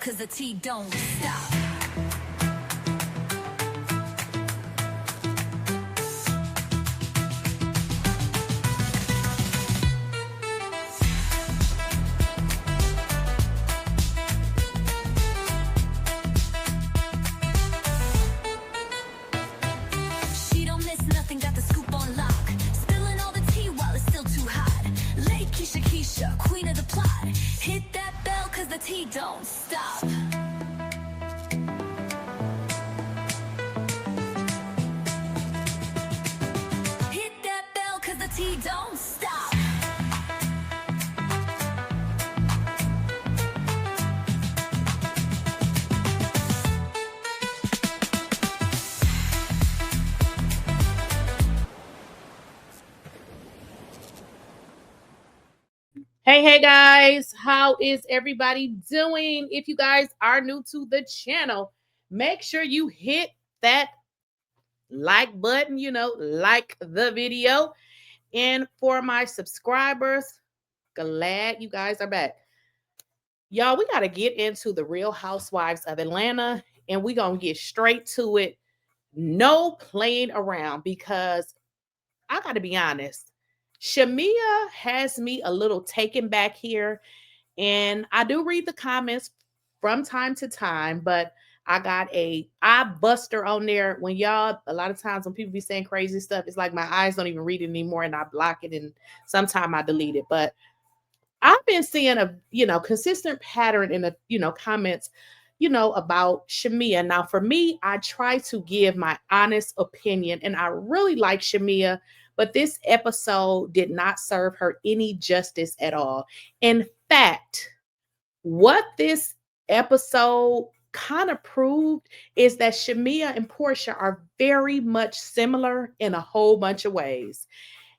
cause the tea don't stop. She don't miss nothing, got the scoop on lock. Spilling all the tea while it's still too hot. Lakeysha Keysha, queen of the plot. Hit that bell cause the tea don't stop. Hit that bell cause the tea don't stop. Hey guys, how is everybody doing? If you guys are new to the channel, make sure you hit that like button, like the video. And for my subscribers, glad you guys are back. Y'all, we got to get into the Real Housewives of Atlanta, and we're going to get straight to it. No playing around, because I got to be honest. Shamea has me a little taken back here, and I do read the comments from time to time, but I got a eye buster on there. When y'all, a lot of times when people be saying crazy stuff, it's like my eyes don't even read it anymore, and I block it, and sometimes I delete it. But I've been seeing a consistent pattern in the comments about Shamea. Now, for me, I try to give my honest opinion, and I really like Shamea, but this episode did not serve her any justice at all. In fact, what this episode kind of proved is that Shamea and Porsha are very much similar in a whole bunch of ways.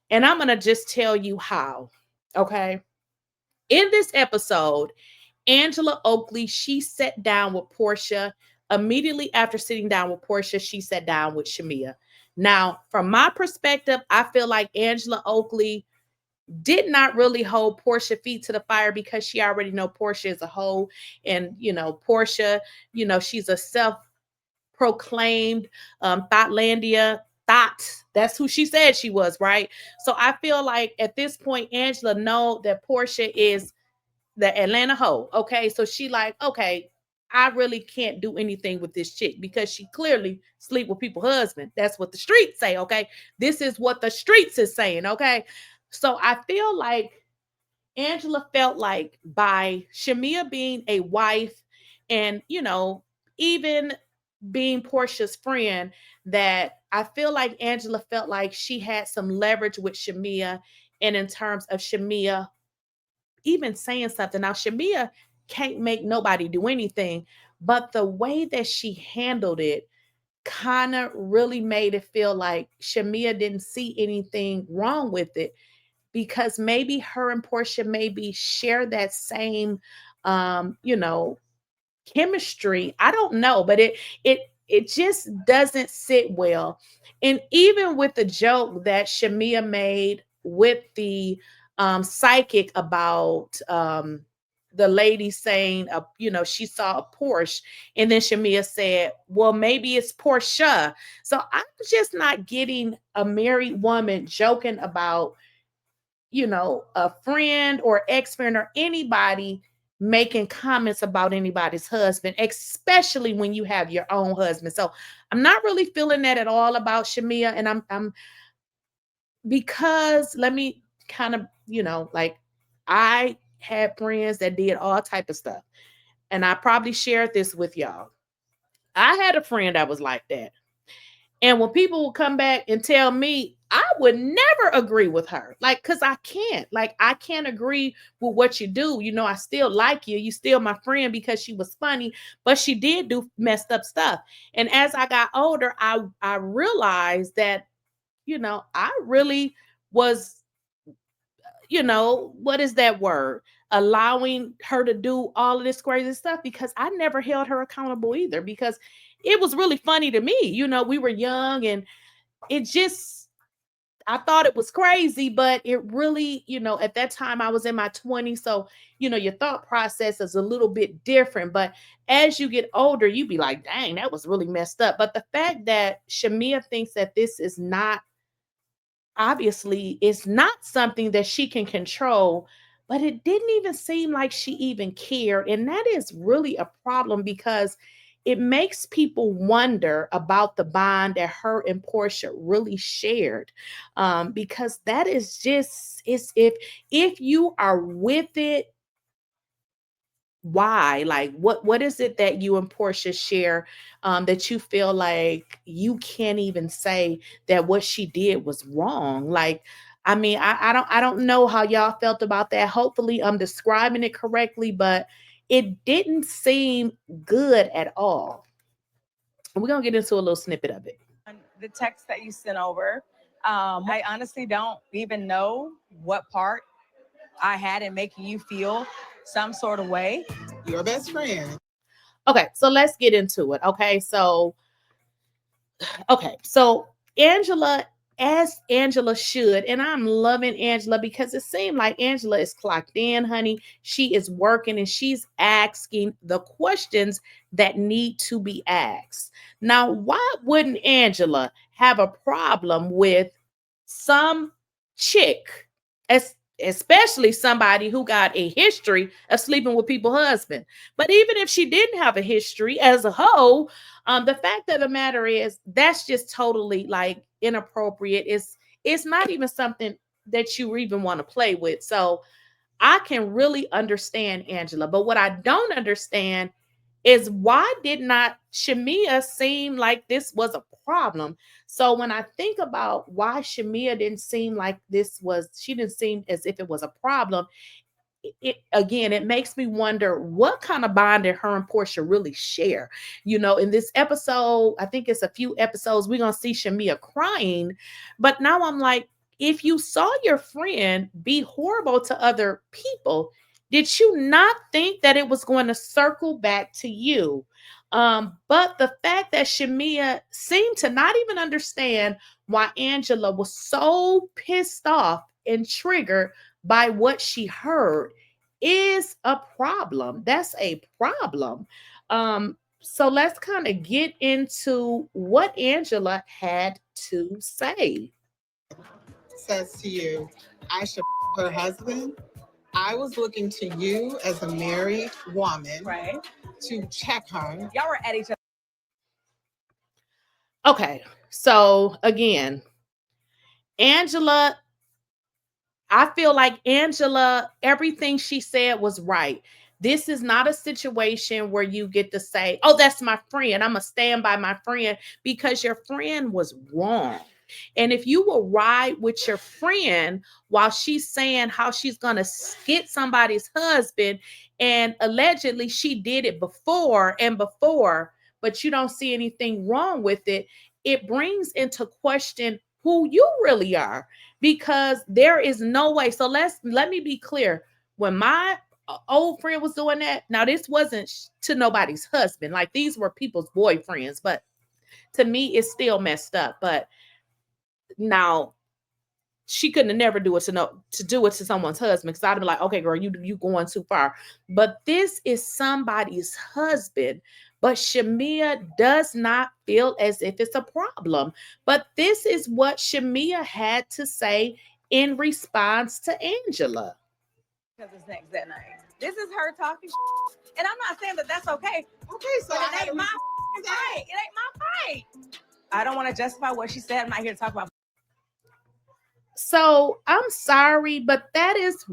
And I'm going to just tell you how, okay? In this episode, Angela Oakley, she sat down with Porsha. Immediately after sitting down with Porsha, she sat down with Shamea. Now, from my perspective, I feel like Angela Oakley did not really hold Porsha feet to the fire, because she already know Porsha is a hoe. And, Porsha, she's a self-proclaimed Thoughtlandia. That's who she said she was, right? So I feel like at this point, Angela know that Porsha is the Atlanta hoe. Okay, so she like, okay, I really can't do anything with this chick, because she clearly sleep with people's husband. That's what the streets say. Okay, this is what the streets is saying. Okay, so I feel like Angela felt like by Shamea being a wife, and even being Porsha's friend, that I feel like Angela felt like she had some leverage with Shamea, and in terms of Shamea even saying something. Now, Shamea can't make nobody do anything, but the way that she handled it kind of really made it feel like Shamea didn't see anything wrong with it, because maybe her and Porsha maybe share that same, chemistry. I don't know, but it just doesn't sit well. And even with the joke that Shamea made with the psychic about the lady saying, she saw a Porsche, and then Shamea said, well, maybe it's Porsha. So I'm just not getting a married woman joking about, a friend or ex-friend or anybody making comments about anybody's husband, especially when you have your own husband. So I'm not really feeling that at all about Shamea. And I'm because let me kind of, like, I had friends that did all type of stuff. And I probably shared this with y'all. I had a friend that was like that. And when people would come back and tell me, I would never agree with her. Like, because I can't. Like, I can't agree with what you do. I still like you. You still my friend because she was funny, but she did do messed up stuff. And as I got older, I realized that, I really was, what is that word? Allowing her to do all of this crazy stuff, because I never held her accountable either, because it was really funny to me. We were young, and it just, I thought it was crazy, but it really, at that time I was in my 20s. So, your thought process is a little bit different. But as you get older, you be like, dang, that was really messed up. But the fact that Shamea thinks that this is not, obviously, it's not something that she can control, but it didn't even seem like she even cared. And that is really a problem because it makes people wonder about the bond that her and Porsha really shared. Because that is just, it's if you are with it, why? Like what is it that you and Porsha share, that you feel like you can't even say that what she did was wrong? Like, I mean, I don't know how y'all felt about that. Hopefully I'm describing it correctly, but it didn't seem good at all. We're gonna get into a little snippet of it. The text that you sent over, I honestly don't even know what part I had in making you feel some sort of way. Your best friend. Okay, so let's get into it. So Angela, as Angela should, and I'm loving Angela because it seemed like Angela is clocked in, honey. She is working and she's asking the questions that need to be asked. Now, why wouldn't Angela have a problem with some chick, especially somebody who got a history of sleeping with people's husband? But even if she didn't have a history as a whole, the fact of the matter is that's just totally like inappropriate. It's not even something that you even want to play with. So I can really understand Angela, but what I don't understand is why did not Shamea seem like this was a problem? So when I think about why Shamea didn't seem like she didn't seem as if it was a problem, it makes me wonder what kind of bond did her and Porsha really share. In this episode, I think it's a few episodes, we're gonna see Shamea crying, but now I'm like, if you saw your friend be horrible to other people, did you not think that it was going to circle back to you? But the fact that Shamea seemed to not even understand why Angela was so pissed off and triggered by what she heard is a problem. That's a problem. So let's kind of get into what Angela had to say. Says to you, I should her husband. I was looking to you as a married woman, Right. to check her. Y'all were at each other. Okay, so again, Angela, I feel like Angela, everything she said was right. This is not a situation where you get to say, oh, that's my friend, I'm going to stand by my friend, because your friend was wrong. And if you will ride with your friend while she's saying how she's going to get somebody's husband, and allegedly she did it before, but you don't see anything wrong with it, it brings into question who you really are, because there is no way. So let me be clear. When my old friend was doing that, now this wasn't to nobody's husband. Like, these were people's boyfriends, but to me, it's still messed up. But now she couldn't have never do it to someone's husband, because I'd be like, okay, girl, you going too far. But this is somebody's husband. But Shamea does not feel as if it's a problem. But this is what Shamea had to say in response to Angela. Because it's next that night. This is her talking, and I'm not saying that that's okay. Okay, so But it ain't my fight. It ain't my fight. I don't want to justify what she said. I'm not here to talk about. So I'm sorry, but that is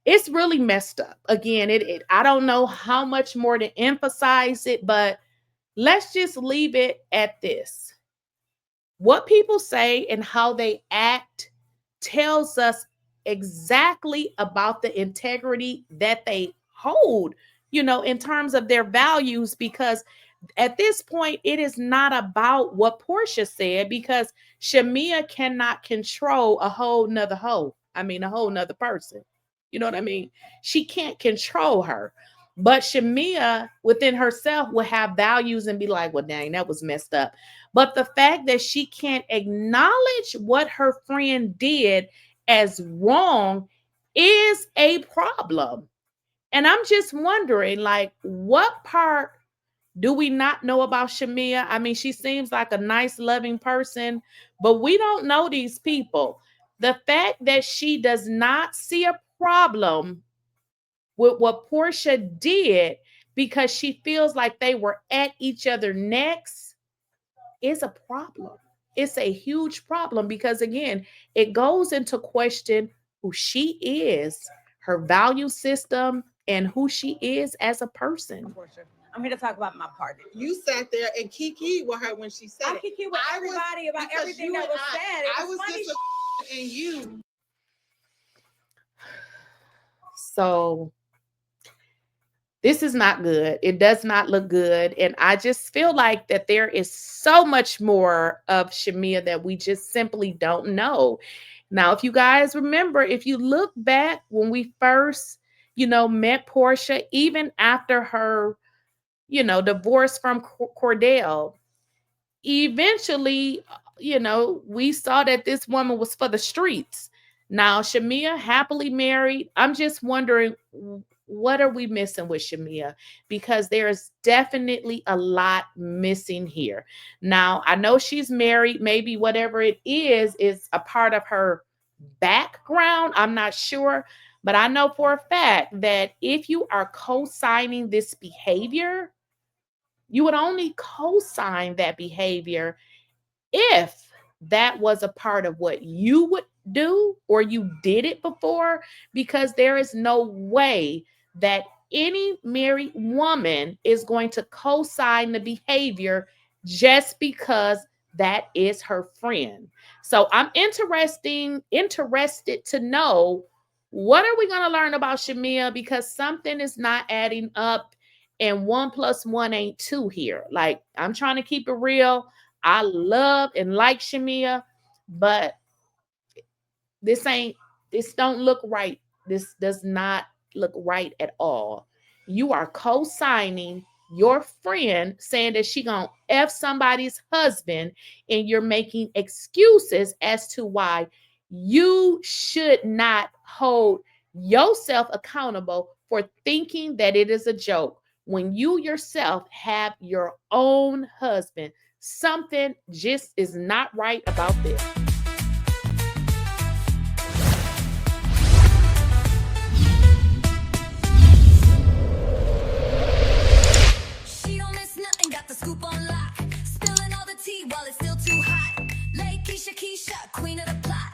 it's really messed up. Again, I don't know how much more to emphasize it, but let's just leave it at this. What people say and how they act tells us exactly about the integrity that they hold, in terms of their values, because at this point, it is not about what Porsha said, because Shamea cannot control a whole nother a whole nother person. You know what I mean? She can't control her. But Shamea within herself will have values and be like, well, dang, that was messed up. But the fact that she can't acknowledge what her friend did as wrong is a problem. And I'm just wondering, like, what part do we not know about Shamea? I mean, she seems like a nice, loving person, but we don't know these people. The fact that she does not see a problem with what Porsha did because she feels like they were at each other's necks is a problem. It's a huge problem because, again, it goes into question who she is, her value system, and who she is as a person. Porsha, I'm here to talk about my party. You sat there and kiki with her when she said I it. kiki with everybody about because everything you that and was said. It I was was funny. disappointed in you. So this is not good. It does not look good. And I just feel like that there is so much more of Shamea that we just simply don't know. Now, if you guys remember, if you look back when we first, met Porsha, even after her, divorce from Cordell, eventually, we saw that this woman was for the streets. Now, Shamea happily married. I'm just wondering, what are we missing with Shamea? Because there's definitely a lot missing here. Now, I know she's married. Maybe whatever it is a part of her background. I'm not sure. But I know for a fact that if you are co-signing this behavior, you would only co-sign that behavior if that was a part of what you would do or you did it before, because there is no way that any married woman is going to co-sign the behavior just because that is her friend. So I'm interested to know, what are we going to learn about Shamea, because something is not adding up and 1 + 1 ain't 2 here. Like, I'm trying to keep it real. I love and like Shamea, but this don't look right. This does not look right at all. You are co-signing your friend saying that she gonna F somebody's husband, and you're making excuses as to why you should not hold yourself accountable for thinking that it is a joke when you yourself have your own husband. Something just is not right about this. She don't miss nothing, got the scoop on lock. Spilling all the tea while it's still too hot. Lakeysha Keysha, queen of the plot.